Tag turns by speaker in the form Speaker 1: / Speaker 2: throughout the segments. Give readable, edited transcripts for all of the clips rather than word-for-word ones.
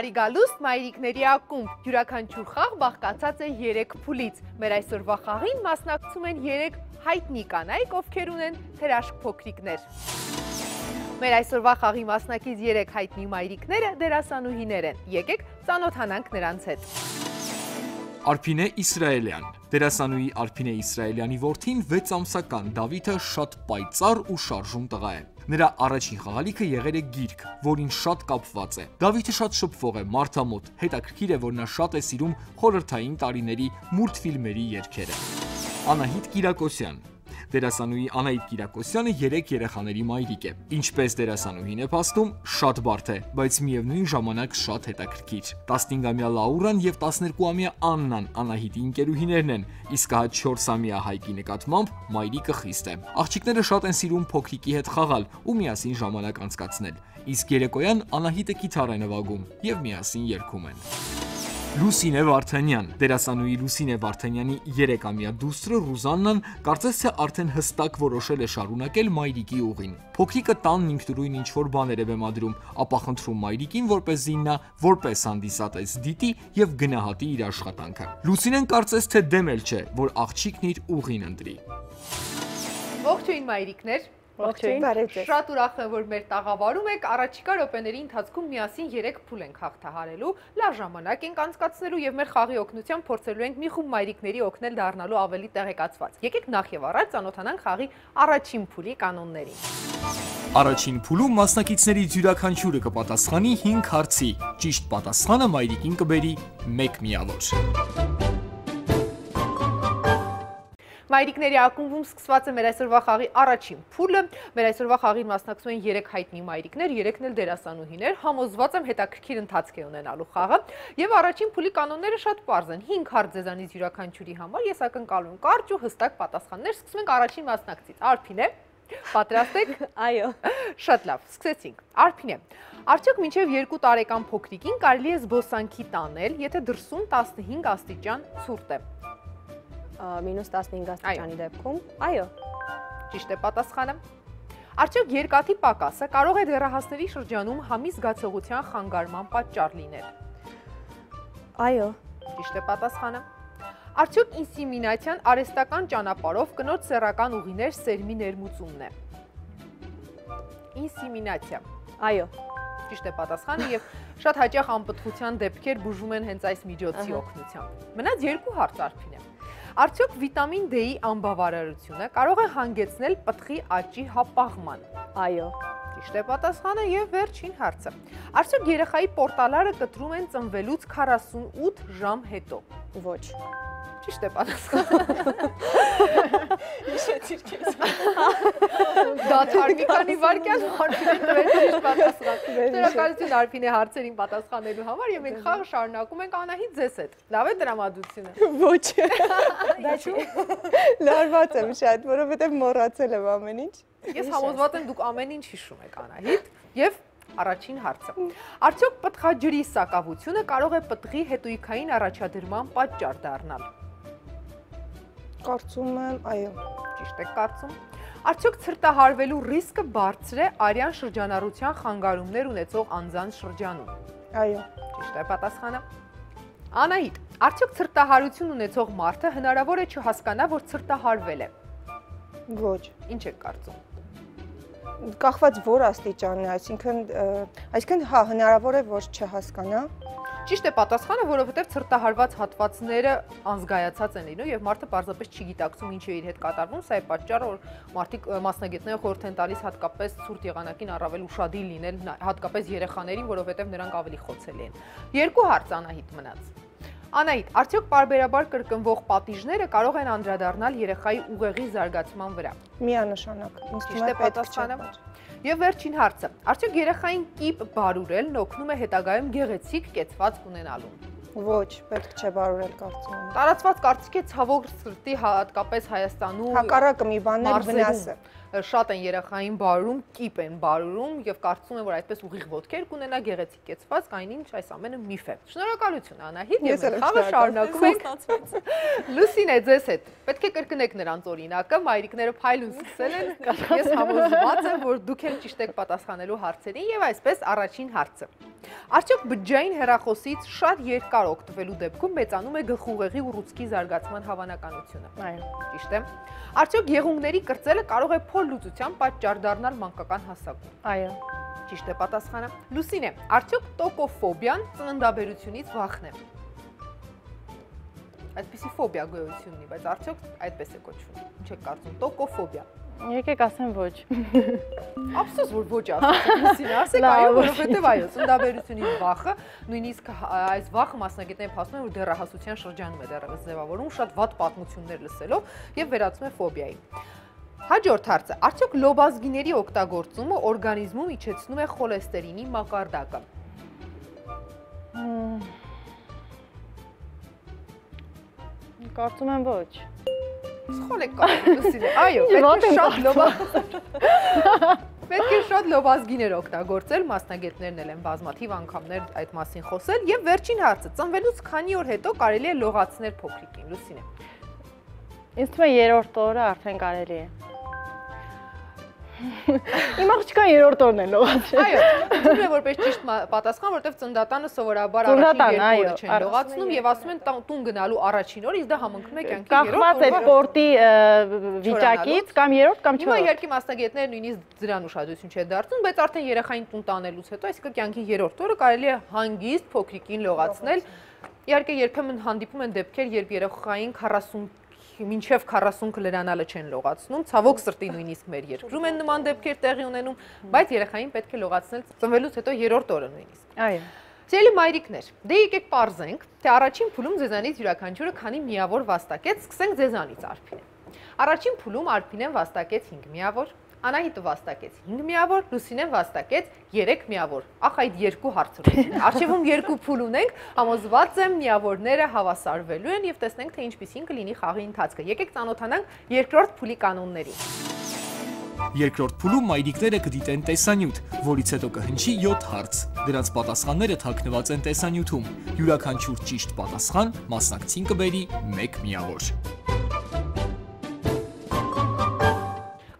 Speaker 1: Բարի գալուստ մայրիկների ակումբ յուրաքանչյուր խաղ բաղկացած է 3 փուլից։ Մեր այսօրվա խաղին մասնակցում են 3 հայտնի կանայք, ովքեր ունեն թերաշք փոքրիկներ։ Մեր այսօրվա խաղի մասնակից 3 հայտնի մայրիկները դերասանուհիներ են։ Եկեք ծանոթանանք նրանց հետ։
Speaker 2: Արփինե Իսրայելյան։ Դերասանուհի Արփինե Իսրայելյանի որդին 6 ամսական Դավիթը շատ պայծառ ու շարժուն տղա է։ Նրա առաջին խաղալիքը եղել է գիրք, որին շատ կապված է։ Դավիթը շատ շփվող է, մարդամոտ, հետաքրքիր է, որ նա շատ է սիրում խորհրդային տարիների մուլտֆիլմերի երգերը։ Անահիտ Կիրակոսյան։ Դերասանուհի Անահիտ Կիրակոսյանը 3 երեխաների մայրիկ է։ Ինչպես դերասանուհին է փաստում, շատ բարդ է, բայց միևնույն ժամանակ շատ հետաքրքիր։ 15-ամյա Լաուրան եւ 12-ամյա Աննան Անահիտի ընկերուհիներն են, իսկ հա 4-ամյա Հայկի նկատմամբ մայրիկը խիստ է։ Աղջիկները շատ են սիրում փոքրիկի հետ խաղալ ու միասին ժամանակ անցկացնել։ Իսկ երեկոյան Անահիտը կիթառ է նվագում եւ միասին երգում են։ Լուսինե Վարդանյան։ Դերասանուհի Լուսինե Վարդանյանի 3-ամյա դուստրը Ռուզաննան կարծես թե արդեն հստակ որոշել է շարունակել մայրիկի ուղին։ Փոքրիկը տանն ինքնուրույն ինչ-որ բաներ է բեմադրում, ապա խնդրում մայրիկին, որպեսզի նա որպես հանդիսատես դիտի եւ գնահատի իր աշխատանքը։ Լուսինեն կարծես թե դեմ էլ չէ, որ աղջիկն իր ուղին ընտրի։
Speaker 1: Ողջույն մայրիկներ։ Շատ ուրախ եմ, որ մեր տաղավարում եք, առաջիկա րոպեների ընթացքում միասին 3 փուլ ենք հաղթահարելու, լավ ժամանակ ենք անցկացնելու եւ մեր խաղի օգնությամբ փորձելու ենք մի խումբ մայրիկների օգնել դառնալու ավելի տեղեկացված։ Եկեք նախ եւ առաջ ծանոթանանք խաղի առաջին փուլի կանոններին։
Speaker 2: Առաջին փուլում մասնակիցներից յուրաքանչյուրը կպատասխանի 5 հարցի։ Ճիշտ պատասխանը մայրիկին կբերի 1 միավոր։
Speaker 1: Մայրիկների ակումբում սկսված է մեր այսօրվա խաղի առաջին փուլը։ Մեր այսօրվա խաղին մասնակցում են 3 հայտնի մայրիկներ, 3-ն էլ դերասանուհիներ։ Համոզված եմ հետաքրքիր ընթացք է ունենալու խաղը։ Եվ առաջին փուլի կանոնները շատ պարզ են։ 5 հարց ձեզանից յուրաքանչյուրի համար ես ակնկալում եմ կարճ ու հստակ պատասխաններ։ Սկսում ենք առաջին մասնակցից։ Արփինե, պատրաստ եք։
Speaker 3: Այո։
Speaker 1: Շատ լավ, սկսեցինք։ Արփինե, արդյոք մինչև 2 տարեկան փոքրիկին կարելի է զբոսանքի տանել, եթե դրսում 15 աստիճան ցուրտ է։
Speaker 3: Մինուս 15 աստիճանի դեպքում, այո։
Speaker 1: Ճիշտ է պատասխանը։ Արդյոք երկաթի պակասը կարող է դեռահասների շրջանում համի զգացողության խանգարման պատճառ լինել։
Speaker 3: Այո։
Speaker 1: Ճիշտ է պատասխանը։ Արդյոք ինսեմինացիան արհեստական ճանապարհով կնոջ սեռական ուղիներ սերմի ներմուծումն է։ Ինսեմինացիա։
Speaker 3: Այո։
Speaker 1: Ճիշտ է պատասխանը եւ շատ հաճախ անպտղության դեպքեր բուժվում են հենց այս միջոցի օգնությամբ։ Մնաց 2 հարց Արփինե։ Արդյոք վիտամին D-ի անբավարարությունը կարող է հանգեցնել պտղի աճի հապաղման։
Speaker 3: Այո։
Speaker 1: Ճիշտ է պատասխանը եւ վերջին հարցը։ Արդյոք երեխայի պորտալարը կտրում են ծնվելուց 48 ժամ հետո։
Speaker 3: Ոչ։
Speaker 1: Ճիշտ է պատասխանը։
Speaker 3: Իշեցիր քեզ։
Speaker 1: Դադար մի քանի վայրկյան Արփինեն տվեց ճիշտ պատասխան։ Շնորհակալություն Արփինե հարցերին պատասխանելու համար եւ մենք խաղը շարունակում ենք Անահիտ ձեզ հետ։ Լավ է տրամադրությունը։
Speaker 3: Ոչ։ Դա չի։ Լարված եմ շատ, որովհետեւ մոռացել եմ ամեն ինչ։
Speaker 1: Ես համոզված եմ դուք ամեն ինչ հիշում եք Անահիտ եւ առաջին հարցը։ Արդյոք պտղաջրի սակավությունը կարող է պտղի հետույքային առաջադրման պատճառ դառնալ։
Speaker 3: Կարծում եմ, այո։
Speaker 1: Ճիշտ եք կարծում։ Արդյոք ցրտահարվելու ռիսկը բարձր է արյան շրջանառության խանգարումներ ունեցող անձանց շրջանում։
Speaker 3: Այո։
Speaker 1: Ճիշտ է պատասխանը։ Անահիտ, արդյոք ցրտահարություն ունեցող մարդը հնարավոր է չհասկանա, որ ցրտահարվել է։
Speaker 3: Ոչ։
Speaker 1: Ինչ եք կարծում։
Speaker 3: Կախված որ աստիճանն է, այսինքն հա, հնարավոր է որ չհասկանա։
Speaker 1: Ճիշտ է պատասխանը, որովհետև ցրտահարված հատվածները անզգայացած են լինում եւ մարդը պարզապես չի գիտակցում ինչ է իր հետ կատարվում, սա է պատճառը, որ մարդիկ մասնագետները խորհուրդ են տալիս հատկապես ցուրտ եղանակին առավել ուշադիր լինել, հատկապես երեխաներին, որովհետև նրանք ավելի խոցելի են։ 2 հարց Անահիտ մնաց։ Անահիտ, արդյոք պարբերաբար կրկնվող պատիժները կարող են անդրադառնալ երեխայի ուղեղի զարգացման վրա։
Speaker 3: Միանշանակ։
Speaker 1: Ճիշտ է պատասխանը։ Եվ վերջին հարցը, արդյոք երեխային կիպ բարուրելն օգնում է հետագայում գեղեցիկ կեցվածք ունենալուն։
Speaker 3: Ոչ, պետք չէ բարուրել կարծում եմ։
Speaker 1: Տարածված կարծիք է ցավոք սրտի հատկապես Հայաստանում
Speaker 3: հակառակը մի բանն է վնասը։
Speaker 1: Շատ են երեխային բարուրում, կիպ են բարուրում եւ կարծում եմ, որ այդպես ուղիղ ոտքեր կունենա գեղեցիկ կեցված, այնինչ այս ամենը միֆ է։ Շնորհակալություն Անահիտ, եւ մենք խաղը շարունակում ենք։ Լուսինե, ձեզ հետ։ Պետք է կրկնեք նրանց օրինակը, մայրիկները փայլուն սկսել են։ Ես համոզված եմ, որ դուք էլ ճիշտ եք պատասխանելու հարցերին եւ այսպես առաջին հարցը։ Արդյոք բջջային հեռախոսից շատ երկար օգտվելու դեպքում մեծանում է գլխուղեղի ուռուցքի զարգացման հավանականությունը։
Speaker 3: Այո։
Speaker 1: Ճիշտ է։ Արդյոք եղունգների կրծելը կարող է փոլ լուծության պատճառ դառնալ մանկական հասակում։
Speaker 3: Այո։
Speaker 1: Ճիշտ է պատասխանը։ Լուսինե, արդյոք տոկոֆոբիան ծննդաբերությունից վախն է։ Այդպիսի ֆոբիա գոյություն ունի, բայց արդյոք այդպես է կոչվում։ Ինչ եք կարծում, տոկոֆոբիա։
Speaker 3: Եկեք ասեմ ոչ։
Speaker 1: Ափսոս որ ոչ ասեցին, ասեք այո, որովհետև այո, ծննդաբերությունից վախը, նույնիսկ այս վախը մասնագետները փաստում են, որ դեռահասության շրջանում է դեռևս ձևավորում, շատ վատ պատմություններ լսելով եւ վերածվում է ֆոբիայի։ Հաջորդ հարցը, արդյոք լոբազգիների օգտագործումը օրգանիզմում իջեցնում է խոլեստերինի մակարդակը։
Speaker 3: Կարծում եմ ոչ։
Speaker 1: Սխալ եք կարծում, Լուսինե, այո, պետք է շատ լոբազգիներ օգտագործել, մասնագետներն էլ են բազմաթիվ անգամներ այդ մասին խոսել, եւ վերջին հարցը, ծնվելուց քանի օր հետո կարելի է լողացնել փոքրիկին, Լուսինե։
Speaker 3: Ինձ թվում է երրորդ օրը արդեն կարելի է։ Իմ աղջկան երրորդ օրն է լողացել։
Speaker 1: Այո, թվում է որպես ճիշտ պատասխան, որովհետև ծննդատանը սովորաբար առաջին երկու օրը չեն լողացնում եւ ասում են տուն գնալու առաջին օրը, իսկ դա համընկնում է կյանքի երրորդ օրը։
Speaker 3: Կախված է սպորտի վիճակից կամ երրորդ կամ չորրորդ։
Speaker 1: Հիմա իհարկե մասնագետները նույնիսկ դրան ուշադրություն չեն դարձնում, բայց արդեն երեխային տուն տանելուց հետո, այսինքն կյանքի երրորդ օրը կարելի է հանգիստ փոքրիկին լողացնել։ Իհարկե երբեմն հանդիպում են դեպքեր, երբ երեխային 40 մինչև 40 կլրանալը չեն լողացնում, ցավոք սրտի նույնիսկ մեր երկրում են նման դեպքեր տեղի ունենում, բայց երեխային պետք է լողացնել ծնվելուց հետո երրորդ օրը նույնիսկ։
Speaker 3: Այո։
Speaker 1: Սիրելի մայրիկներ, դե եկեք պարզենք, թե առաջին փուլում ձեզանից յուրաքանչյուրը քանի միավոր վաստակեց, սկսենք ձեզանից Արփինե։ Առաջին փուլում Արփինեն վաստակեց 5 միավոր, Անահիտը վաստակեց 5 միավոր, Լուսինեն վաստակեց 3 միավոր։ Ախ, այդ երկու հարցը։ Արխիվում երկու փուլ ունենք, համոզված եմ միավորները հավասարվելու են եւ տեսնենք թե ինչպիսին կլինի խաղի ընթացքը։ Եկեք ծանոթանանք երկրորդ փուլի կանոններին։
Speaker 2: Երկրորդ փուլում մայրիկները կդիտեն տեսանյութ, որից հետո կհնչի 7 հարց։ Դրանց պատասխանները թաքնված են տեսանյութում։ Յուրաքանչյուր ճիշտ պատասխան մասնակցին կբերի 1 միավոր։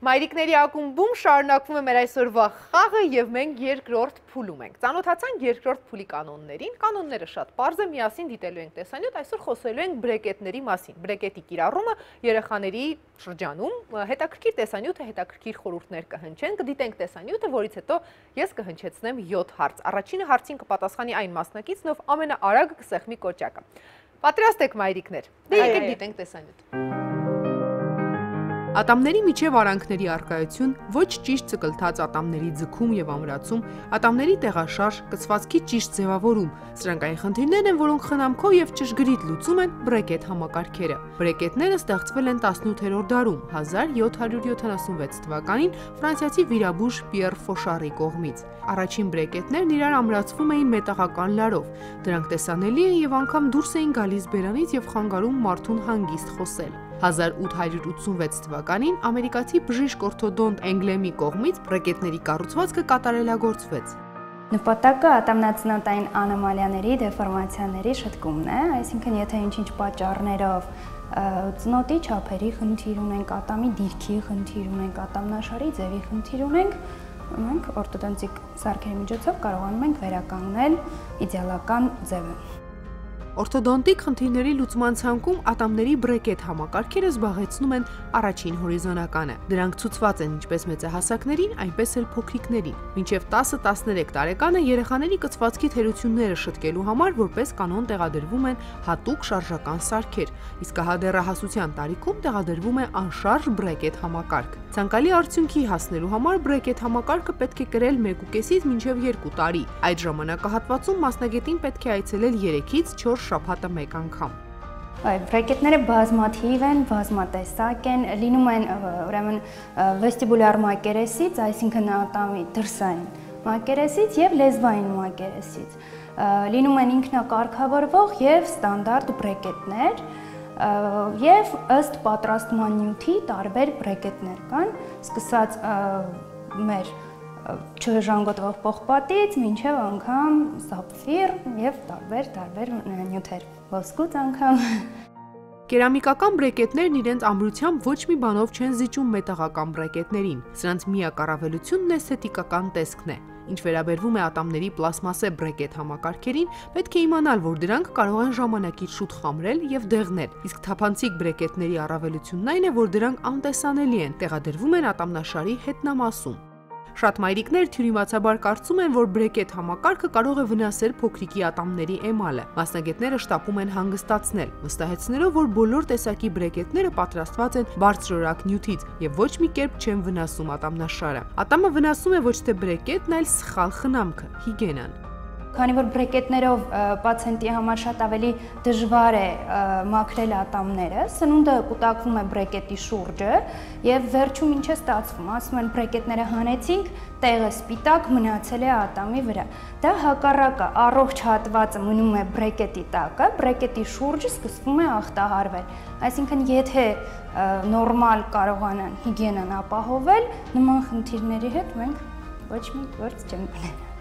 Speaker 1: Մայրիկների ակումբում շարունակվում է մեր այսօրվա խաղը եւ մենք երկրորդ փուլում ենք։ Ծանոթացանք երկրորդ փուլի կանոններին։ Կանոնները շատ պարզ է, միասին դիտելու ենք տեսանյութ, այսօր խոսելու ենք բրեկետների մասին։ Բրեկետի կիրառումը երեխաների շրջանում հետաքրքիր տեսանյութը, հետաքրքիր խորհուրդներ կհնչեն, կդիտենք տեսանյութը, որից հետո ես կհնչեցնեմ 7 հարց։ Առաջինը հարցին կպատասխանի այն մասնակիցն, ով ամենաարագ կսեղմի կոճակը։ Պատրաստ եք մայրիկներ։ Դե եկեք դիտենք տեսանյութը։ Ատամների միջև արանքների առկայություն, ոչ ճիշտ ցկլթած ատամների ձգում եւ ամրացում, ատամների տեղաշարժ, կցվածքի ճիշտ ձևավորում, սրանք այն խնդիրներն են, որոնք խնամքով եւ ճշգրիտ լուծում են բրեկետ համակարգերը։ Բրեկետները ստեղծվել են 18-րդ դարում, 1776 թվականին ֆրանսիացի վիրաբույժ Պիեր Ֆոշարի կողմից։ Առաջին բրեկետներն իրար ամրացվում էին մետաղական լարով։ Դրանք տեսանելի են եւ անգամ դուրս էին գալիս բերանից եւ խանգարում մարդուն հանգիստ խոսել։ 1886 թվականին ամերիկացի բժիշկ օրթոդոնտ Էնգլեմի կողմից բրեկետների կառուցվածքը կատարելագործվեց։
Speaker 4: Նպատակը ատամնածնոտային անոմալիաների, դեֆորմացիաների շտկումն է, այսինքն եթե ինչ-ինչ պատճառներով ծնոտի չափերի խնդիր ունենք, ատամի դիրքի խնդիր ունենք, ատամնաշարի ձևի խնդիր ունենք, մենք օրթոդոնտիկ սարքերի միջոցով կարողանում ենք վերականգնել իդեալական ձևը։
Speaker 1: Օրթոդոնտիկ խնդիրների լուծման ցանկում ատամների բրեկետ համակարգերը զբաղեցնում են առաջին հորիզոնականը։ Դրանք ցուցված են ինչպես մեծահասակներին, այնպես էլ փոքրիկներին։ Մինչև 10-13 տարեկանը երեխաների կցվածքի թերությունները շտկելու համար որպես կանոն տեղադրվում են հատուկ շարժական սարքեր, իսկ հա դեռահասության տարիքում տեղադրվում է անշարժ բրեկետ համակարգ։ Ցանկալի արդյունքի հասնելու համար բրեկետ համակարգը պետք է կրել 1.5-ից մինչև 2 տարի։ Այդ ժամանակահատվածում մասնագետին պետք է այցելել 3-ից 4 շաբաթը մեկ անգամ։
Speaker 4: Բրեկետները բազմաթիվ են, բազմատեսակ են, լինում են ուրեմն վեստիբուլյար մակերեսից, այսինքն ատամի դրսային մակերեսից եւ լեզվային մակերեսից։ Լինում են ինքնակարգավորվող եւ ստանդարտ բրեկետներ եւ ըստ պատրաստման նյութի տարբեր բրեկետներ կան, սկսած մեր չժանգոտվող պողպատից մինչև անգամ սապֆիր եւ տարբեր նյութեր, ոսկուց անգամ։
Speaker 1: Կերամիկական բրեկետներն իրենց ամրությամբ ոչ մի բանով չեն զիջում մետաղական բրեկետներին։ Սրանց միակ առավելությունն էսթետիկական տեսքն է։ Ինչ վերաբերվում է ատամների պլաստմասե բրեկետ համակարգերին, պետք է իմանալ, որ դրանք կարող են ժամանակից շուտ խամրել եւ դեղնել, իսկ թափանցիկ բրեկետների առավելությունն այն է, որ դրանք անտեսանելի են, տեղադրվում են ատամնաշարի հետնամասում։ Շատ մայրիկներ թյուրիմացաբար կարծում են, որ բրեկետ համակարգը կարող է վնասել փոքրիկի ատամների էմալը։ Մասնագետները շտապում են հանգստացնել, վստահեցնելով, որ բոլոր տեսակի բրեկետները պատրաստված են բարձրորակ նյութից եւ ոչ մի կերպ չեն վնասում ատամնաշարը։ Ատամը վնասում է ոչ թե բրեկետն, այլ սխալ խնամքը, հիգիենան։
Speaker 4: Քանի որ բրեկետներով պացիենտի համար շատ ավելի դժվար է մաքրել ատամները, սնունդը կուտակվում է բրեկետի շուրջը եւ վերջում ինչ է ստացվում, ասում են բրեկետները հանեցինք, տեղը սպիտակ մնացել է ատամի վրա։ Դա հակառակը, առողջ հատվածը մնում է բրեկետի տակը, բրեկետի շուրջը սկսվում է ախտահարվել։ Այսինքն, եթե նորմալ կարողանան հիգիենան ապահովել, նման խնդիրների հետ մենք ոչ մի գործ չենք ունենա։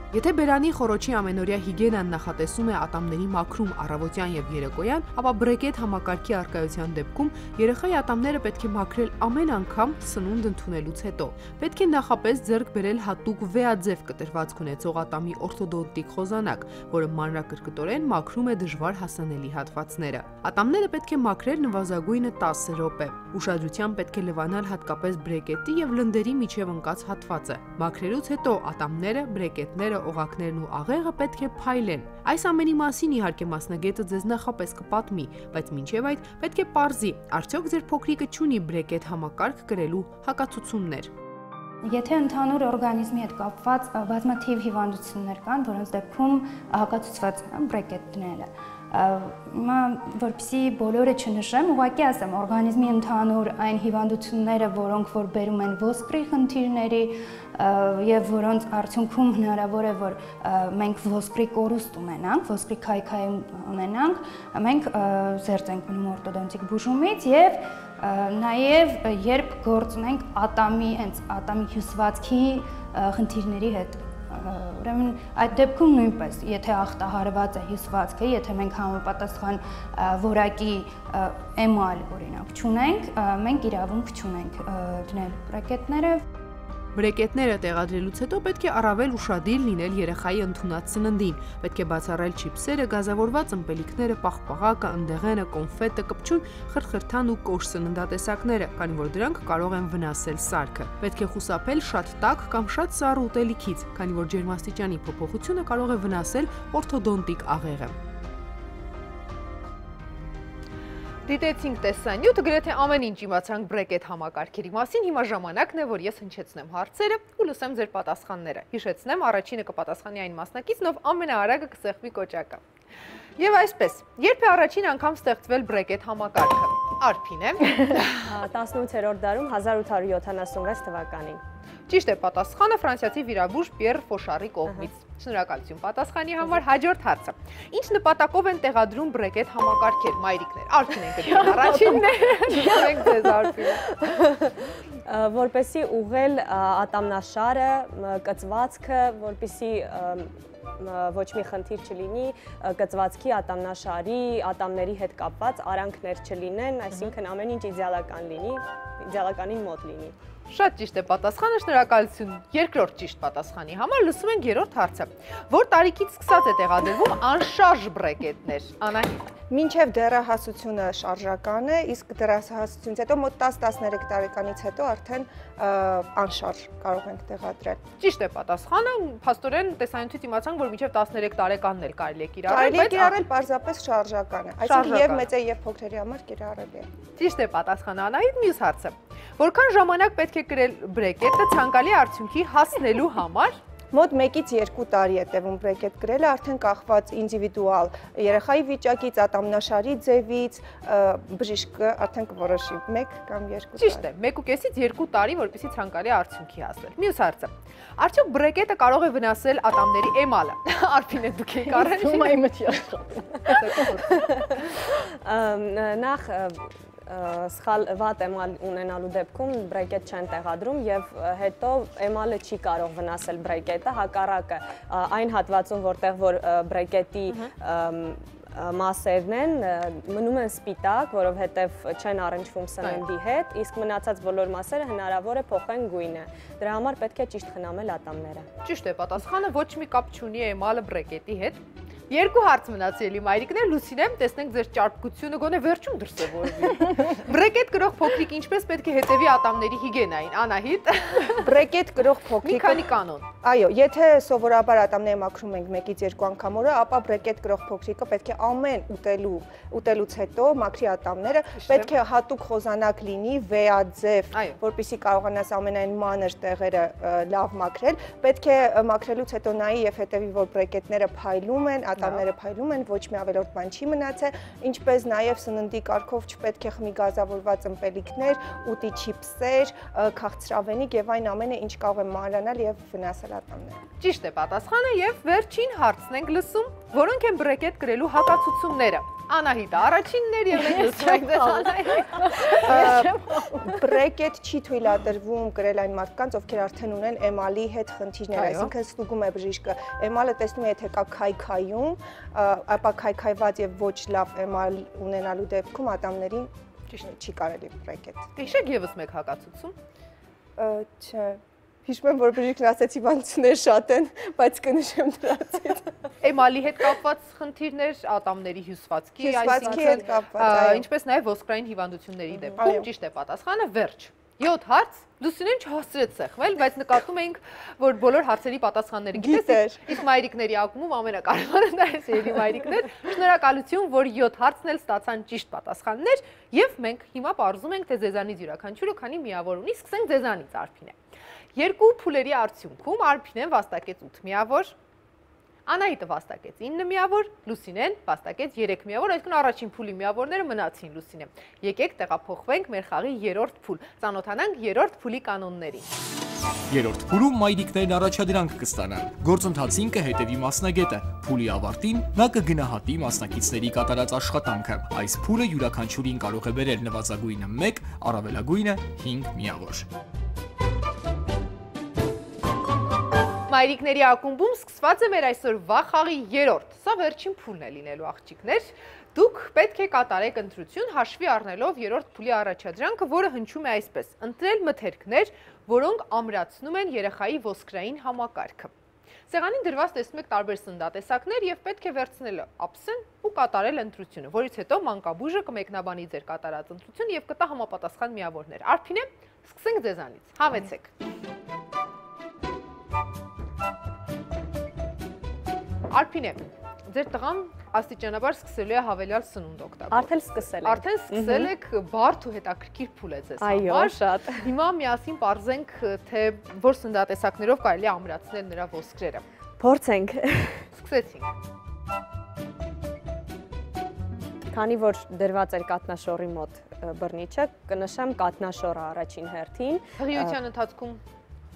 Speaker 1: Եթե բերանի խոռոչի ամենօրյա հիգիենան նախատեսում է ատամների մաքրում առավոտյան եւ երեկոյան, ապա բրեկետ համակարգի առկայության դեպքում երեխայի ատամները պետք է մաքրել ամեն անգամ սնունդ ընդունելուց հետո։ Պետք է նախապես ձեռք բերել հատուկ վեաձև կտրվածք ունեցող ատամի օրթոդոնտիկ խոզանակ, որը մանրակրկտորեն մաքրում է դժվար հասանելի հատվածները։ Ատամները պետք է մաքրել նվազագույնը 10 րոպե։ Ուշադրությամբ պետք է լվանալ հատկապես բրեկետի եւ լնդերի միջև ընկած հատվածը։ Մաքրելուց հետո ատամները, բրեկետները, օղակներն ու աղեղը պետք է փայլեն։ Այս ամենի մասին իհարկե մասնագետը ձեզ նախապես կպատմի, բայց մինչև այդ պետք է պարզի, արդյոք ձեր փոքրիկը չունի բրեկետ համակարգ կրելու հակացություններ։
Speaker 4: Եթե ընդհանուր օրգանիզմի հետ կապված բազմաթիվ հիվանդություններ կան, որոնց դեպքում հակացուցված են բրեկետները, Հիմա որպեսզի բոլորը չնշեմ, ուղղակի ասեմ, օրգանիզմի ընդհանուր այն հիվանդությունները, որոնք որ բերում են ոսկրի խնդիրների եւ որոնց արդյունքում հնարավոր է, որ մենք ոսկրի կորուստ ունենանք, ոսկրի քայքայում ունենանք, մենք զերծ ենք մնում օրտոդոնտիկ բուժումից եւ նաեւ երբ գործ ունենք ատամի, հենց ատամի հյուսվածքի խնդիրների հետ Ուրեմն այդ դեպքում նույնպես, եթե ախտահարված է հյուսվածքը, եթե մենք համապատասխան որակի էմալ օրինակ չունենք, մենք իրավունք չունենք դնել բրեկետները։
Speaker 1: Բրեկետները տեղադրելուց հետո պետք է առավել ուշադիր լինել երեխայի ընդունած սննդին, պետք է բացառել չիփսերը, գազավորված ըմպելիքները, պաղպաղակը, ընդեղենը, կոնֆետը, կպչուն, խրթխրթան ու կոշ սննդատեսակները, քանի որ դրանք կարող են վնասել սարքը։ Պետք է խուսափել շատ տաք կամ շատ սառը ուտելիքից, քանի որ ջերմաստիճանի փոփոխությունը կարող է վնասել օրթոդոնտիկ աղեղը։ Դիտեցինք տեսանյութը, գրեթե ամեն ինչ իմացանք բրեկետ համակարգերի մասին, հիմա ժամանակն է, որ ես հնչեցնեմ հարցերը ու լսեմ ձեր պատասխանները։ Հիշեցնեմ, առաջինը կպատասխանի այն մասնակիցն, ով ամենաարագը կսեղմի կոճակը։ Եվ այսպես, երբ է առաջին անգամ ստեղծվել բրեկետ համակարգը։ Արփին է։
Speaker 5: 18-րդ դարում 1876 թվականին։
Speaker 1: Ճիշտ է պատասխանը ֆրանսիացի վիրաբույժ Պիեր Ֆոշարի կողմից։ Շնորհակալություն պատասխանի համար։ Հաջորդ հարցը։ Ինչ նպատակով են տեղադրում բրեկետ համակարգեր, մայրիկներ։ Արփին են գրել առաջինն է։ Մենք ձեզ արփին։
Speaker 5: Որպեսզի ուղղել ատամնաշարը, կծվածքը, որպեսզի ոչ մի խնդիր չլինի, կծվածքի, ատամնաշարի, ատամների հետ կապված արանքներ չլինեն, այսինքն ամեն ինչ իդեալական լինի, իդեալականին մոտ լինի։
Speaker 1: Շատ ճիշտ է պատասխանը, շնորհակալություն։ Երկրորդ ճիշտ պատասխանի համար լսում ենք երրորդ հարցը։ Որ տարիքից սկսած է տեղադրվում անշարժ բրեկետներ։ Անահիտ։
Speaker 3: Մինչև դեռահասությունը շարժական է, իսկ դեռահասությունից հետո մոտ 10-13 տարեկանից հետո արդեն անշարժ կարող ենք տեղադրել։
Speaker 1: Ճիշտ է պատասխանը, փաստորեն տեսանյութից իմացանք, որ մինչև 13 տարեկանն էլ կարելի է կիրառել,
Speaker 3: Կարելի է կիրառել պարզապես շարժական է, այսինքն եւ մեծը եւ փոքրերի համար կիրառելի է։
Speaker 1: Ճիշտ է պատասխանը, Անահիտ, մյուս հարցը։ Որքան ժամանակ պետք է կրել բրեկետը ցանկալի արդյունքի հասնելու համար։
Speaker 3: Մոտ 1-ից 2 տարի է տևում բրեկետ գրելը, արդեն կախված ինդիվիդուալ երեխայի վիճակից, ատամնաշարի ձևից, բժիշկը արդեն կորոշի 1 կամ 2 տարի։
Speaker 1: Ճիշտ է, 1.5-ից 2 տարի, որպեսզի ցանկալի արդյունքի հասնել։ Մյուս հարցը։ Արդյոք բրեկետը կարող է վնասել ատամների էմալը։ Արփին է դուք եք առել։
Speaker 5: Ումայի մտի Նախ սխալ վատ էմալ ունենալու դեպքում բրեկետ չեն տեղադրում եւ հետո էմալը չի կարող վնասել բրեկետը, հակառակը այն հատվածում, որտեղ որ բրեկետի մասերն են, մնում են սպիտակ, որովհետև չեն առնչվում սննդի հետ, իսկ մնացած բոլոր մասերը հնարավոր է փոխեն գույնը։ Դրա համար պետք է ճիշտ խնամել ատամները։
Speaker 1: Ճիշտ է պատասխանը, ոչ մի կապ չունի էմալը բրեկետի հետ։ Երկու հարց մնացելի մայրիկներ, Լուսինեմ, տեսնենք ձեր ճարպկությունը գոնե վերջում դրսևորվի։ Բրեկետ կրող փոքրիկ ինչպես պետք է հետևի ատամների հիգիենային, Անահիտ։
Speaker 3: Բրեկետ կրող
Speaker 1: Մի
Speaker 3: փոքրիկը
Speaker 1: քանի կանոն։
Speaker 3: Այո, եթե սովորաբար ատամները մաքրում ենք 1-ից 2 անգամ օրը, ապա բրեկետ կրող փոքրիկը պետք է ամեն ուտելուց հետո մաքրի ատամները, պետք է հատուկ խոզանակ լինի, վեաձև, որպեսզի կարողանաս ամենայն մանր տեղերը լավ մաքրել, պետք է մաքրելուց հետո նայի եւ հետեւի, որ բրեկետները փայլում են, ատամները փայլում են, ոչ մի ավելորդ բան չի մնացել, ինչպես նաեւ սննդի կարգով չպետք է խմի գազավորված ըմպելիքներ, ուտի չիփսեր, քաղցրավենիք եւ այն ամենը, ինչ կարող է մանրանալ եւ վնասել ատամները։
Speaker 1: Ճիշտ է պատասխանը եւ վերջին հարցն ենք լսում, որոնք են բրեկետ կրելու հակացությունները։ Անահիտը առաջիններ եւ մենք լսում ենք դες։
Speaker 3: Բրեկետ չի թույլատրվում կրել այն մարդկանց, ովքեր արդեն ունեն էմալի հետ խնդիրներ, այսինքն ստուգում է բժիշկը։ Էմալը տեսնում է, եթե կա քայքայում, ապա քայքայված եւ ոչ լավ էմալ ունենալու դեպքում ատամներին չի կարելի բրեկետ։
Speaker 1: Հիշեք եւս մեկ հակացություն։
Speaker 3: Չէ։ Հիշում եմ, որ բժիշկն ասաց հիվանդություններ շատ են, բայց կնշեմ դրանցից։
Speaker 1: Էմալի հետ կապված խնդիրներ, ատամների հյուսվածքի,
Speaker 3: հետ կապված,
Speaker 1: ինչպես նաև ոսկրային հիվանդությունների դեպքում, ճիշտ է պատասխանը, վերջ։ 7 հարց, Լուսինեն չհասցրեց սեղմել, բայց նկատում էինք, որ բոլոր հարցերի պատասխանները գիտես, իսկ մայրիկների ակումբում ամենակարևորը դա է, սիրելի մայրիկներ, շնորհակալություն, որ 7 հարցն էլ ստացան ճիշտ պատասխաններ, եւ մենք հիմա պարզում ենք, թե ձեզանից յուրաքանչյուրը քանի միավոր ունի, սկսենք ձեզանից, Արփինե։ Երկու փուլերի արդյունքում Արփինեն վաստակեց 8 միավոր, Անահիտը վաստակեց 9 միավոր, Լուսինեն վաստակեց 3 միավոր, այսինքն առաջին փուլի միավորները մնացին Լուսինե։ Եկեք տեղափոխվենք մեր խաղի երրորդ փուլ, ծանոթանանք երրորդ փուլի կանոններին։
Speaker 2: Երրորդ փուլում մայրիկներն առաջադրանք կստանան։ Գործընթացին կհետևի մասնագետը։ Փուլի ավարտին նա կգնահատի մասնակիցների կատարած աշխատանքը։ Այս փուլը յուրաքանչյուրին կարող է բերել նվազագույնը 1, առավելագույնը 5 միավոր։
Speaker 1: Մայրիկների ակումբում սկսված է մեր այսօրվա խաղի երրորդ, սա վերջին փուլն է լինելու աղջիկներ։ Դուք պետք է կատարեք ընտրություն հաշվի առնելով երրորդ փուլի առաջադրանքը, որը հնչում է այսպես. ընտրել մթերքներ, որոնք ամրացնում են երեխայի ոսկրային համակարգը։ Սեղանին դրված տեսնում եք տարբեր սննդատեսակներ եւ պետք է վերցնել ափսեն ու կատարել ընտրությունը, որից հետո մանկաբույժը կմեկնաբանի ձեր կատարած ընտրությունը եւ կտա համապատասխան միավորներ։ Արփինե, սկսենք ձեզանից։ Հավեցեք։ Արփինե, ձեր տղան աստիճանաբար սկսելու է հավելյալ սնունդ օգտագործել։
Speaker 5: Արդեն սկսել եք։
Speaker 1: Արդեն սկսել եք, բարդ ու հետաքրքիր փուլ է ձեզ համար։
Speaker 5: Այո, շատ։
Speaker 1: Հիմա միասին պարզենք, թե որ սննդատեսակներով կարելի է ամրացնել նրա ոսկրերը։
Speaker 5: Փորձենք։
Speaker 1: Սկսեցինք։
Speaker 5: Քանի որ դրված էր կատնաշորի մոտ բռնիչը, կնշեմ կատնաշորը առաջին հերթին։
Speaker 1: Հղիության ընթացքում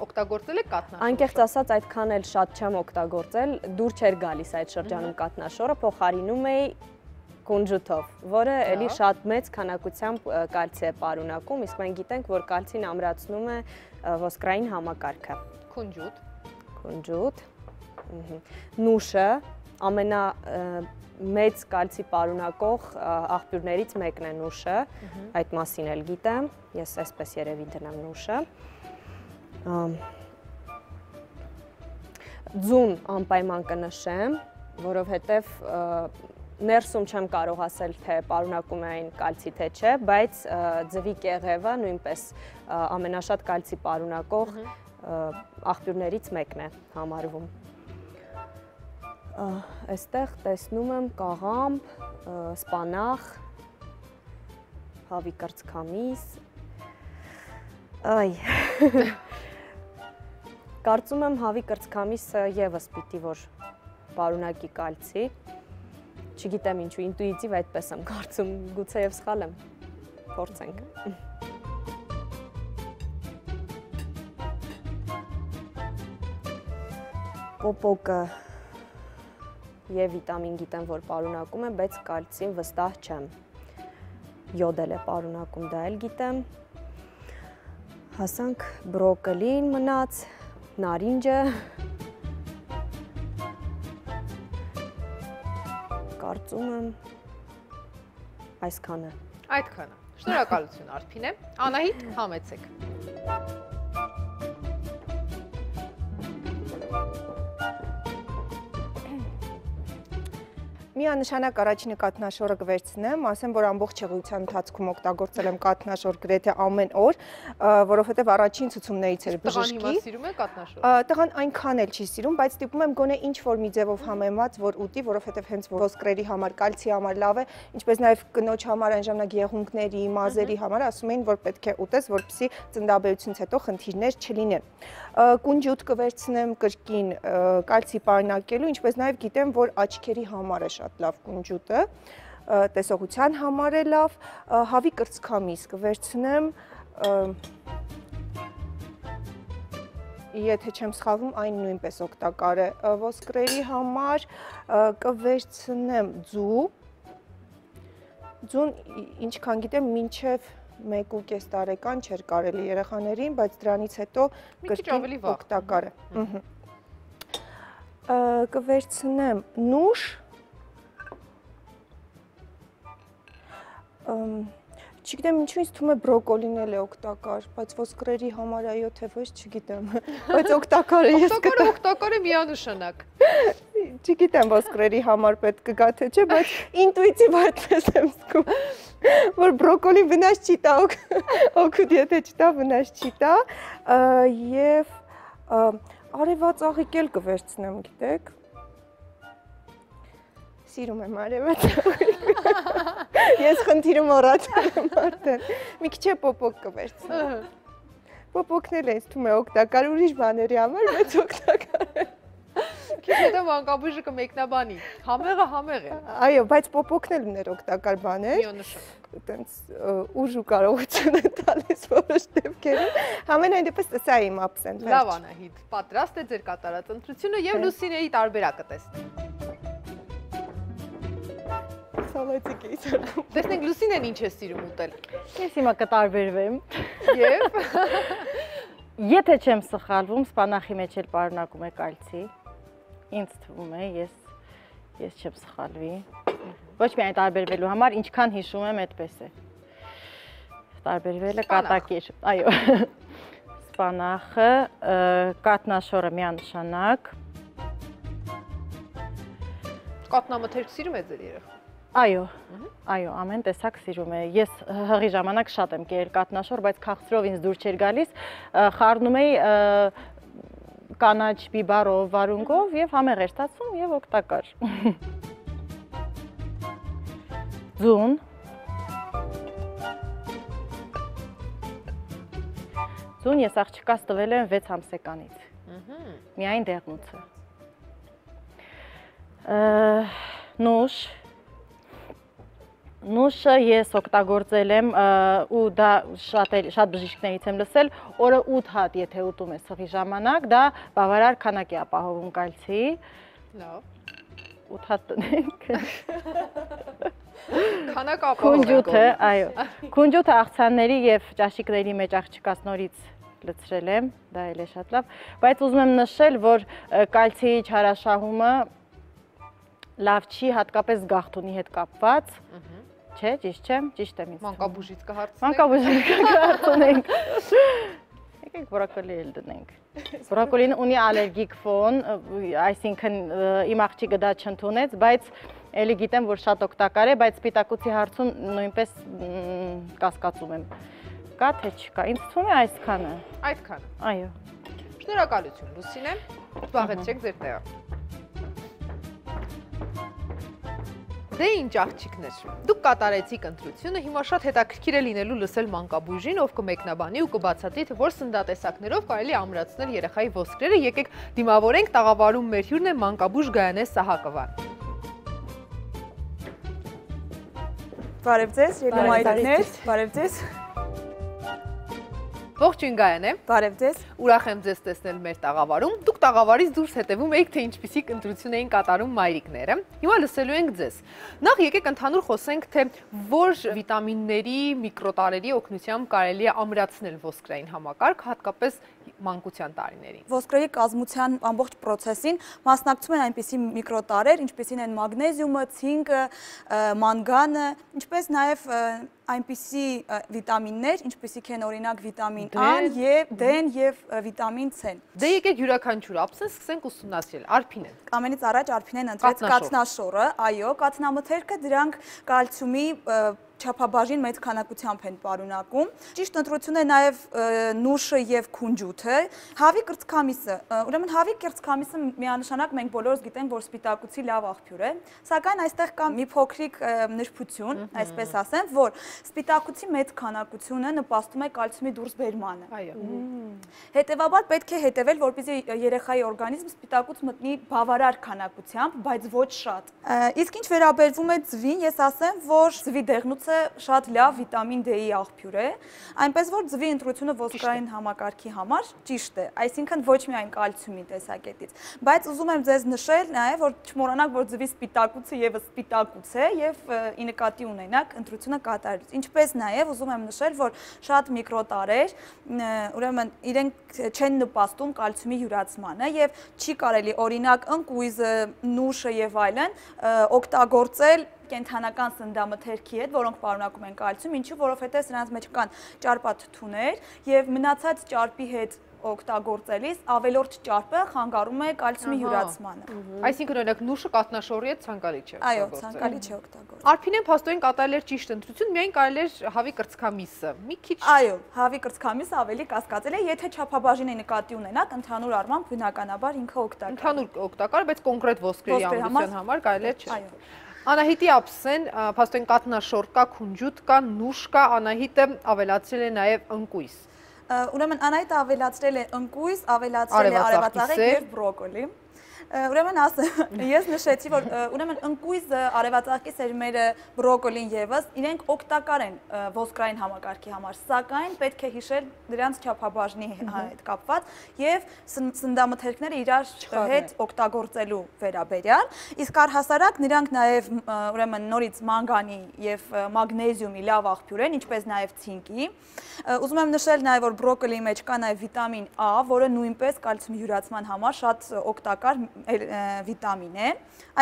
Speaker 1: օգտագործել եք կատնաշորը։
Speaker 5: Անկեղծ ասած, այդքան էլ շատ չեմ օգտագործել, դուր չէր գալիս այդ շրջանում կատնաշորը, փոխարինում էի կունջութով, որը էլի շատ մեծ քանակությամբ կալցի է պարունակում, իսկ մենք գիտենք, որ կալցին ամրացնում է ոսկրային համակարգը։ Կունջութ։ Նուշը ամենամեծ կալցի պարունակող աղբյուրներից մեկն է նուշը, այդ մասին էլ գիտեմ, ես այսպես երևի դնեմ նուշը։ Ձուն անպայման կնշեմ, որովհետև ներսում չեմ կարող ասել, թե պարունակում է այն կալցի թե չէ, բայց ձվի կեղևը նույնպես ամենաշատ կալցի պարունակող աղբյուրներից մեկն է համարվում։ Այստեղ տեսնում եմ կաղամբ, սպանախ, հավի կրծքամիս, Կարծում եմ հավի կրծքամիսը ևս պիտի որ պարունակի կալցի, չգիտեմ ինչու, ինտուիտիվ այդպես եմ կարծում, գուցե և սխալ եմ, փորձենք։ Պոպոկը և վիտամին գիտեմ, որ պարունակում է, բայց կալցին վստահ չեմ։ Յոդ էլ է պարունակում, դա էլ գիտեմ։ Հասանք բրոկոլին մնաց, նարինջը, կարծում եմ այսքանը։
Speaker 1: Այդքանը։ Շնորհակալություն Արփինե։ Անահիտ, համեցեք։
Speaker 3: Միանշանակ առաջինը կաթնաշորը կվերցնեմ, ասեմ, որ ամբողջ հեղիության ընթացքում օգտագործել եմ կաթնաշոր գրեթե ամեն օր, որովհետև առաջին ցուցումներից էր բժշկի։
Speaker 1: Տղան հիմա սիրում է կաթնաշորը։
Speaker 3: Տղան այնքան էլ չի սիրում, բայց ստիպում եմ գոնե ինչ-որ մի ձևով համեմած, որ ուտի, որովհետև հենց ոսկրերի համար, կալցիի համար լավ է, ինչպես նաև կնոջ համար այն ժամանակ եղունգների, մազերի համար ասում էին, որ պետք է ուտես, որպեսզի ծննդաբերությունից հետո խնդիրներ չլինեն։ Կունջուտ կվերցնեմ կրկին կալցի պարունակելու, ինչպես նաև գիտեմ, որ աչքերի համար է շատ լավ կունջուտը, տեսողության համար է լավ, հավի կրծքամիս կվերցնեմ, եթե չեմ սխալվում, այն նույնպես օգտակար է ոսկրերի համար, կվերցնեմ ձու, ձուն ինչքան գիտեմ մինչև 1.5 տարեկան չէր կարելի երեխաներին, բայց դրանից հետո կրկին օգտակար է։ Կվերցնեմ նուշ, չգիտեմ ինչու ինձ թվում է բրոկոլին էլ է օգտակար, բայց ոսկրերի համար այո թե ոչ չգիտեմ, բայց օգտակար է ես գտա։
Speaker 1: Օգտակար է միանշանակ։
Speaker 3: Չգիտեմ ոսկրերի համար պետք կգա թե չէ, բայց ինտուիտիվ այդպես եմ զգում, որ բրոկոլին վնաս չի տա, օգուտ եթե չտա վնաս չի տա, եւ արևած աղիկ էլ կվերցնեմ, գիտեք։ Սիրում եմ արևած աղիկ։ Ես խնդիրը մոռացել եմ արդեն։ Մի քիչ պոպոկ կվերցնեմ։ Պոպոկն էլ ինձ թվում է օգտակար ուրիշ բաների համար, բայց օգտակար է։
Speaker 1: Քիչ հետո մանկաբույժը կմեկնաբանի։ Համեղը համեղ է։
Speaker 3: Այո, բայց պոպոկն էլ ուներ օգտակար բաներ։
Speaker 1: Միանշանակ։
Speaker 3: Այտենց ուժ ու կարողություն է տալիս որոշ դեպքերում։ Համենայն դեպս սա իմ աբսենտ։
Speaker 1: Լավ Անահիտ, պատրաստ է ձեր կատարած ընտրությունը եւ Լուսինեի տարբերակը տեսնենք։
Speaker 3: Սալատիկ էի սարքում։
Speaker 1: Տեսնենք Լուսինեն ինչ է սիրում ուտել։
Speaker 6: Ես հիմա կտարբերվեմ։
Speaker 1: Եվ
Speaker 6: Եթե չեմ սխալվում, սպանախի մեջ էլ պարունակում է կալցի։ Ինձ թվում է, ես չեմ սխալվի։ Ոչ միայն տարբերվելու համար, ինչքան հիշում եմ, այդպես է։ Տարբերվելը կատակիր, այո։ Սպանախը, կատնաշորը միանշանակ։
Speaker 1: կատնամթերք սիրում է ձեր երեխան։
Speaker 6: Այո, ամեն տեսակ սիրում է։ Ես հղի ժամանակ շատ եմ կերել կատնաշոր, բայց քաղցրով ինձ դուր չէր գալիս, խառնում էի կանաչ բիբարով, վարունգով եւ համեղ էր ստացվում եւ օգտակար։ Ձուն։ Ձուն ես աղջկաս տվել եմ 6 ամսեկանից։ Միայն դեղնուցը։ Նուշ։ Նուշը ես օգտագործել եմ ու դա շատ բժիշկներից եմ լսել, օրը 8 հատ եթե ուտում ես հղի ժամանակ, դա բավարար քանակ է ապահովում կալցի։
Speaker 1: Լավ։
Speaker 6: 8 հատ տնենք։
Speaker 1: Քանակ ապահովում։
Speaker 6: Կունջութը, այո։ Կունջութը աղցանների եւ ճաշիկների մեջ աղջկաս նորից լցրել եմ, դա էլ է շատ լավ, բայց ուզում եմ նշել, որ կալցիի չարաշահումը լավ չի, հատկապես գաղթունի հետ կապված։ Չէ, ճիշտ չեմ, ճիշտ եմ ինձ։
Speaker 1: Մանկաբույժից կհարցնենք։
Speaker 6: Մանկաբույժից կհարցնենք։ Եկեք բրոկոլի էլ դնենք։ Բրոկոլին ունի ալերգիկ ֆոն, այսինքն իմ աղջիկը դա չընդունեց, բայց էլի գիտեմ, որ շատ օգտակար է, բայց սպիտակուցի հարցում նույնպես կասկածում եմ։ Կա թե չկա։ Ինձ թվում է այսքանը։
Speaker 1: Այդքանը։
Speaker 6: Այո։
Speaker 1: Շնորհակալություն Լուսինե։ Զբաղեցրեք ձեր տեղը։ Դե ինչ աղջիկներ, դուք կատարեցիք ընտրությունը, հիմա շատ հետաքրքիր է լինելու լսել մանկաբույժին, ով կմեկնաբանի ու կբացատրի, թե որ սննդատեսակներով կարելի ամրացնել երեխայի ոսկրերը, եկեք դիմավորենք, տաղավարում մեր հյուրն է մանկաբույժ Գայանե Սահակովան։
Speaker 7: Բարև ձեզ, ելույթներ, բարև ձեզ։
Speaker 1: Ողջույն Գայանե։
Speaker 7: Բարև ձեզ։
Speaker 1: Ուրախ եմ ձեզ տեսնել մեր տաղավարում։ Դուք տաղավարից դուրս հետևում եք, թե ինչպիսի ընտրություն էին կատարում մայրիկները։ Հիմա լսելու ենք ձեզ։ Նախ եկեք ընդհանուր խոսենք, թե որ վիտամինների, միկրոտարերի օգնությամբ կարելի է ամրացնել ոսկրային համակարգ, հատկապես մանկության տարիներին։
Speaker 7: Ոսկրերի կազմության ամբողջ process-ին մասնակցում են այնպիսի միկրոտարեր, ինչպիսին են մագնեզիումը, ցինկը, մանգանը, ինչպես նաև այնպիսի վիտամիններ, ինչպիսիք են օրինակ վիտամին D-ն եւ վիտամին C-ն։
Speaker 1: Դե եկեք յուրաքանչյուր ապսեն սկսենք ուսումնասիրել։ Արփինեն։
Speaker 7: Ամենից առաջ Արփինեն ընտրեց կաթնաշորը, այո, կաթնամթերքը դրանք կալցիումի չափաբաժին մեծ քանակությամբ են պարունակում։ Ճիշտ ընտրություն է նաև նուշը եւ քունջութը։ Հավի կրծքամիսը, ուրեմն հավի կրծքամիսը միանշանակ մենք բոլորս գիտենք, որ սպիտակուցի լավ աղբյուր է, սակայն այստեղ կա մի փոքրիկ նրբություն, այսպես ասեմ, որ սպիտակուցի մեծ քանակությունը նպաստում է կալցիումի դուրսբերմանը։
Speaker 1: Այո։
Speaker 7: Հետևաբար պետք է հետևել, որպեսզի երեխայի օրգանիզմը սպիտակուց մտնի բավարար քանակությամբ, բայց ոչ շատ։ Իսկ ինչ վերաբերվում է ձվին, ես ասեմ, որ ձվի դեղնուցը շատ լավ վիտամին D-ի աղբյուր է, այնպես որ ձվի ընտրությունը ոսկրային համակարգի համար ճիշտ է, այսինքն ոչ միայն կալցիումի տեսակետից, բայց ուզում եմ ձեզ նշել նաև, որ չմոռանաք, որ ձվի սպիտակուցը եւս սպիտակուց է եւ ի նկատի ունենաք ընտրությունը կատարելուց։ Ինչպես նաև ուզում եմ նշել, որ շատ միկրոտարեր, ուրեմն իրենք չեն նպաստում կալցիումի յուրացմանը եւ չի կարելի օրինակ ընկույզը, նուշը եւ այլն օգտագործել կենթանական սննդամթերքի հետ, որոնք պարունակում են կալցիում, ինչու որովհետև սրանց մեջ կան ճարպաթթուներ եւ մնացած ճարպի հետ օգտագործելիս ավելորդ ճարպը խանգարում է կալցիումի յուրացմանը։
Speaker 1: Այսինքն օրինակ նուշը կաթնաշորի հետ ցանկալի չէ։
Speaker 7: Այո, ցանկալի չէ օգտագործել։
Speaker 1: Արփինեն փաստորեն կատարել էր ճիշտ ընտրություն, միայն կարել էր հավի կրծքամիսը։ Մի քիչ
Speaker 7: Այո, հավի կրծքամիսը ավելի կասկածել է, եթե չափաբաժինի նկատի ունենաք, ընդհանուր առմամբ բնականաբար ինքը օգտակար։
Speaker 1: Ընդհանուր օգտակար, բայց կոնկրետ ոսկրերի ամուսնության համար կարել է չէ։ Անահիտի ապսեն, փաստորեն կաթնաշոր կա, քունջութ կա, նուշ կա, Անահիտը ավելացրել է նաև ընկույզ։
Speaker 7: Ուրեմն Անահիտը ավելացրել է ընկույզ, ավելացրել է արևածաղիկ եւ բրոկոլի։ Ուրեմն ասեմ, ես նշեցի, որ ուրեմն ընկույզը, արևածաղկի սերմերը, բրոկոլին եւս իրենք օգտակար են ոսկրային համակարգի համար, սակայն պետք է հիշել դրանց չափաբաժնի հետ կապված եւ սննդամթերքները իրար հետ օգտագործելու վերաբերյալ, իսկ առհասարակ նրանք նաեւ ուրեմն նորից մանգանի եւ մագնեզիումի լավ աղբյուր են, ինչպես նաեւ ցինկի։ Ուզում եմ նշել նաեւ, որ բրոկոլիի մեջ կա նաեւ վիտամին A, որը նույնպես կալցիումի յուրացման համար շատ օգտակար վիտամին է,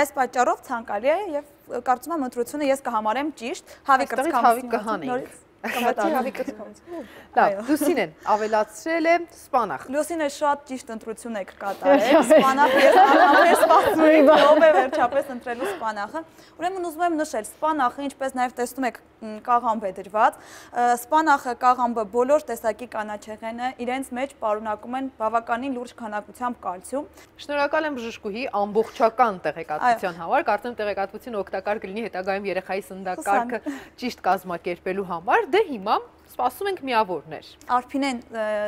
Speaker 7: այս պատճառով ցանկալի է եւ կարծում եմ ընտրությունը ես կհամարեմ ճիշտ, հավի կրծքամիսի
Speaker 1: Լավ, Լուսինեն ավելացրել է սպանախ։
Speaker 7: Լուսինը շատ ճիշտ ընտրություն եք կատարել, սպանախը ես անհամբեր սպասում եմ, ով է վերջապես ընտրելու սպանախը։ Ուրեմն ուզում եմ նշել, սպանախը, ինչպես նաև տեսնում եք, կաղամբ է դրված, սպանախը, կաղամբը, բոլոր տեսակի կանաչեղենը իրենց մեջ պարունակում են բավականին լուրջ քանակությամբ կալցիում։
Speaker 1: Շնորհակալ եմ բժշկուհի ամբողջական տեղեկատվության համար, կարծեմ տեղեկատվությունը օգտակար կլինի հետագայում երեխայի սննդակարգը ճիշտ կազմակերպելու համար։ Դե հիմա սպասում ենք միավորներ։
Speaker 7: Արփինեն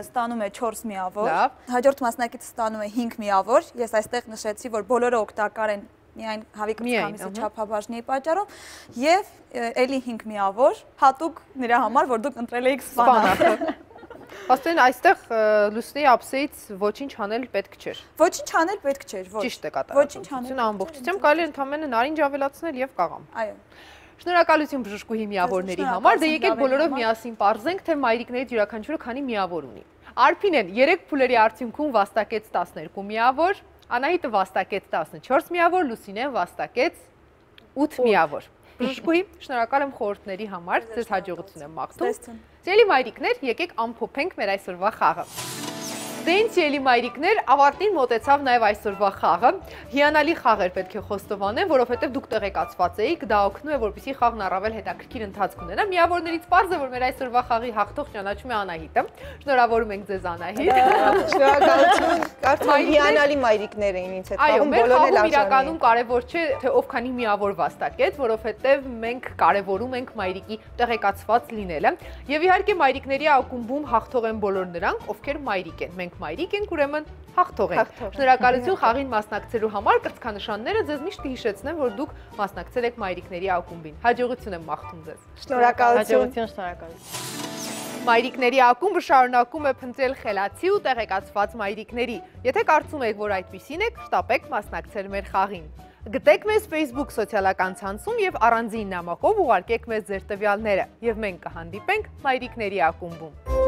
Speaker 7: ստանում է 4 միավոր, հաջորդ մասնակիցը ստանում է 5 միավոր, ես այստեղ նշեցի, որ բոլորը օգտակար են միայն հավի կրծքամիսի չափաբաժնի պատճառով եւ էլի 5 միավոր, հատուկ նրա համար, որ դուք ընտրել եք սպանախը։
Speaker 1: Փաստորեն այստեղ Լուսինեի ապսեից ոչինչ անել պետք չէր։
Speaker 7: Ոչինչ անել պետք չէր, ոչ։
Speaker 1: Ճիշտ է կատարել։
Speaker 7: Ոչինչ անել։
Speaker 1: Ամբողջությամբ կարելի է ընդամենը նարինջ ավելացնել եւ կաղամ։
Speaker 7: Այո։
Speaker 1: Շնորհակալություն բժշկուհի միավորների համար, դե եկեք բոլորով միասին պարզենք, թե մայրիկներից յուրաքանչյուրը քանի միավոր ունի։ Արփինեն 3 փուլերի արդյունքում վաստակեց 12 միավոր, Անահիտը վաստակեց 14 միավոր, Լուսինեն վաստակեց 8 միավոր։ Բժշկուհի, շնորհակալ եմ խորհուրդների համար, ձեզ հաջողություն եմ մաղթում։ Սիրելի մայրիկներ, եկեք ամփոփենք մեր այսօրվա խաղը։ Դե ինչ սիրելի մայրիկներ, ավարտին մոտեցավ նաև այսօրվա խաղը։ Հիանալի խաղ էր պետք է խոստովանեմ, որովհետև դուք տեղեկացված էիք, դա օգնում է, որպեսզի խաղն առավել հետաքրքիր ընթացք ունենա։ Միավորներից պարզ է, որ մեր այսօրվա խաղի հաղթող ճանաչում է Անահիտը։ Շնորհավորում ենք ձեզ, Անահիտ։
Speaker 3: Շնորհակալություն։ Կարծում եմ հիանալի մայրիկներ էին ինձ հետ խաղում, բոլորն էլ
Speaker 1: իրականում կարևոր չէ, թե ով քանի միավոր վաստակեց, որովհետև մենք կարևորում ենք մայրիկի տեղեկացված լինելը։ Եվ իհարկե մայրիկների ակումբում հաղթող են բոլոր նրանք, ովքեր մայրիկ են։ Մենք մայրիկ ենք, ուրեմն հաղթող ենք։ Շնորհակալություն խաղին մասնակցելու համար, կրծքանշանները ձեզ միշտ կհիշեցնեմ, որ դուք մասնակցել եք մայրիկների ակումբին։ Հաջողություն եմ մաղթում ձեզ։
Speaker 3: Շնորհակալություն։
Speaker 6: Շնորհակալություն։
Speaker 1: Մայրիկների ակումբը շարունակում է փնտրել խելացի ու տեղեկացված մայրիկների։ Եթե կարծում եք, որ այդպիսին եք, շտապեք մասնակցել մեր խաղին։ Գտեք մեզ Facebook սոցիալական ցանցում եւ առանձին նամակով ուղարկեք մեզ ձեր տվյալները, եւ մենք կհանդիպենք մայրիկների ակումբում։